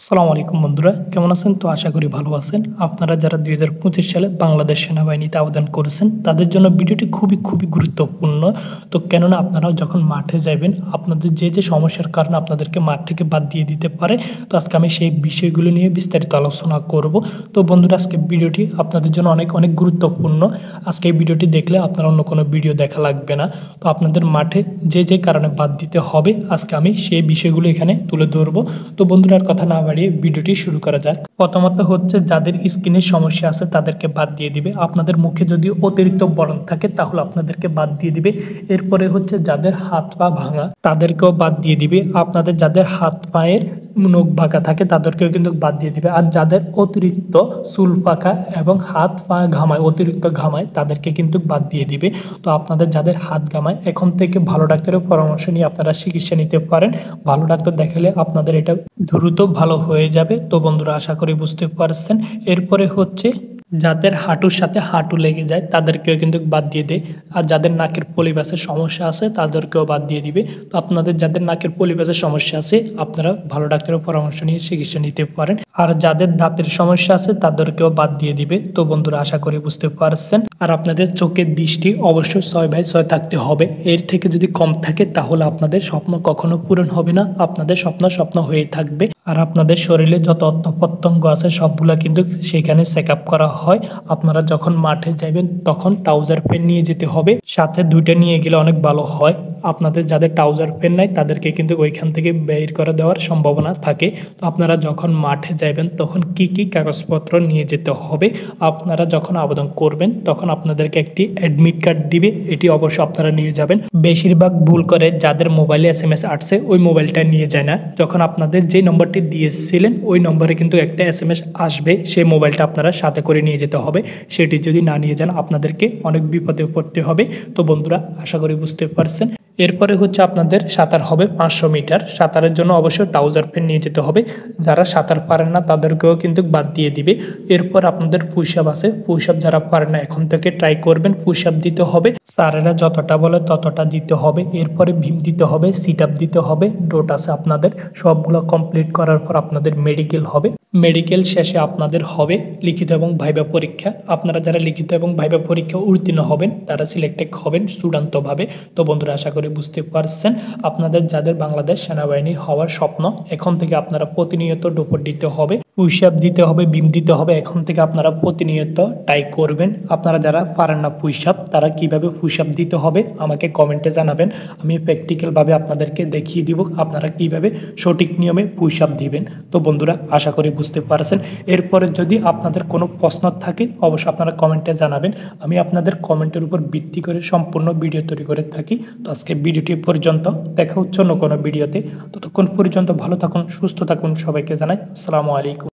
আসসালামু আলাইকুম বন্ধুরা, কেমন আছেন? তো আশা করি ভালো আছেন। আপনারা যারা ২০২৫ সালে বাংলাদেশ সেনাবাহিনীতে আবেদন করেছেন তাদের জন্য ভিডিওটি খুবই গুরুত্বপূর্ণ। তো কেননা আপনারা যখন মাঠে যাবেন আপনাদের যে সমস্যার কারণে আপনাদেরকে মাঠ থেকে বাদ দিয়ে দিতে পারে। তো আজকে আমি সেই বিষয়গুলো নিয়ে বিস্তারিত আলোচনা করব। তো বন্ধুরা, আজকে ভিডিওটি আপনাদের জন্য অনেক গুরুত্বপূর্ণ। আজকে এই ভিডিওটি দেখলে আপনার অন্য কোনো ভিডিও দেখা লাগবে না। তো আপনাদের মাঠে যে কারণে বাদ দিতে হবে আজকে আমি সেই বিষয়গুলো এখানে তুলে ধরবো। তো বন্ধুরা, আর কথা না বাড়িয়ে ভিডিওটি শুরু করা যাক। প্রথমত হচ্ছে যাদের স্কিনের সমস্যা আছে তাদেরকে বাদ দিয়ে দিবে। আপনাদের মুখে যদি অতিরিক্ত ব্রণ থাকে তাহলে আপনাদেরকে বাদ দিয়ে দিবে। এরপরে হচ্ছে যাদের হাত পা ভাঙা তাদেরকেও বাদ দিয়ে দিবে। আপনাদের যাদের হাত পায়ের নখ বাঁকা থাকে তাদেরকেও কিন্তু বাদ দিয়ে দিবে। আর যাদের অতিরিক্ত চুল পাকা এবং হাত পা ঘামায়, অতিরিক্ত ঘামায়, তাদেরকে কিন্তু বাদ দিয়ে দিবে। তো আপনাদের যাদের হাত ঘামায় এখন থেকে ভালো ডাক্তারের পরামর্শ নিয়ে আপনারা চিকিৎসা নিতে পারেন। ভালো ডাক্তার দেখালে আপনাদের এটা দ্রুত ভালো হয়ে যাবে। তো বন্ধুরা, আশা করি বুঝতে পারছেন। এরপরে হচ্ছে যাদের হাঁটুর সাথে হাঁটু লেগে যায় তাদেরকেও কিন্তু বাদ দিয়ে দেয়। আর যাদের নাকের পলিপাসের সমস্যা আছে তাদেরকেও বাদ দিয়ে দিবে। তো আপনাদের যাদের নাকের পলিপাসের সমস্যা আছে আপনারা ভালো ডাক্তারের পরামর্শ নিয়ে চিকিৎসা নিতে পারেন। আর যাদের দাঁতের সমস্যা আছে তাদেরকেও বাদ দিয়ে দিবে। তো বন্ধুরা, আশা করি বুঝতে পারছেন। আর আপনাদের চোখের দৃষ্টি অবশ্যই 6/6 থাকতে হবে। এর থেকে যদি কম থাকে তাহলে আপনাদের স্বপ্ন কখনো পূরণ হবে না। আপনাদের স্বপ্ন হয়ে থাকবে। আর আপনাদের শরীরে যত অঙ্গ প্রত্যঙ্গ আছে সবগুলা কিন্তু সেখানে চেক আপ করা হয়। আপনারা যখন মাঠে যাবেন তখন ট্রাউজার প্যান্ট নিয়ে যেতে হবে। সাথে 2টা নিয়ে গেলে অনেক ভালো হয়। আপনাদের যাদের ট্রাউজার প্যান্ট নাই তাদেরকে কিন্তু ওইখান থেকে বের করে দেওয়ার সম্ভাবনা থাকে। তো আপনারা যখন মাঠে যাবেন তখন কি কাগজপত্র নিয়ে যেতে হবে? আপনারা যখন আবেদন করবেন তখন আপনাদেরকে একটি অ্যাডমিট কার্ড দিবে। এটি অবশ্যই আপনারা নিয়ে যাবেন। বেশিরভাগ ভুল করে যাদের মোবাইলে SMS আসছে ওই মোবাইলটা নিয়ে যায় না। যখন আপনাদের যে নম্বরটি দিয়েছিলেন ওই নম্বরে কিন্তু একটা SMS আসবে, সেই মোবাইলটা আপনারা সাথে করে নিয়ে যেতে হবে। সেটি যদি না নিয়ে যান আপনাদেরকে অনেক বিপদে পড়তে হবে। তো বন্ধুরা, আশা করি বুঝতে পারছেন। এরপরে হচ্ছে আপনাদের সাঁতার হবে 500 মিটার। সাঁতারের জন্য অবশ্যই ট্রাউজার প্যান্ট নিয়ে যেতে হবে। যারা সাঁতার পারেন না তাদেরকেও কিন্তু বাদ দিয়ে দিবে। এরপর আপনাদের পুশ আপ আছে। পুশ আপ যারা পারেন না এখন থেকে ট্রাই করবেন, পুশ আপ দিতে হবে। স্যারেরা যতটা বলে ততটা দিতে হবে। এরপরে ভীম দিতে হবে, সিট আপ দিতে হবে। ডোট আছে আপনাদের। সবগুলো কমপ্লিট করার পর আপনাদের মেডিকেল হবে। মেডিকেল শেষে আপনাদের হবে লিখিত এবং ভাইবা পরীক্ষা। আপনারা যারা লিখিত এবং ভাইবা পরীক্ষা উত্তীর্ণ হবেন তারা সিলেক্টেড হবেন চূড়ান্তভাবে। তো বন্ধুরা, আশা করি বুঝতে পারছেন। আপনাদের যাদের বাংলাদেশ সেনাবাহিনী হওয়ার স্বপ্ন এখন থেকে আপনারা প্রতিনিয়ত ডোপর দিতে হবে, পুশ আপ দিতে হবে, বিম দিতে হবে। এখন থেকে আপনারা প্রতিনিয়ত ট্রাই করবেন। আপনারা যারা পারেন না পুশ আপ তারা কিভাবে পুশ আপ দিতে হবে আমাকে কমেন্টে জানাবেন। আমি প্র্যাকটিক্যালভাবে আপনাদেরকে দেখিয়ে দিব আপনারা কিভাবে সঠিক নিয়মে পুশ আপ দিবেন। তো বন্ধুরা, আশা করি বুঝতে পারছেন। এরপরে যদি আপনাদের কোনো প্রশ্ন থাকে অবশ্যই আপনারা কমেন্টে জানাবেন। আমি আপনাদের কমেন্টের উপর ভিত্তি করে সম্পূর্ণ ভিডিও তৈরি করে থাকি। তো আজকে ভিডিওটি পর্যন্ত, দেখা হচ্ছে অন্য কোনো ভিডিওতে। ততক্ষণ পর্যন্ত ভালো থাকুন, সুস্থ থাকুন। সবাইকে জানাই আসসালামু আলাইকুম।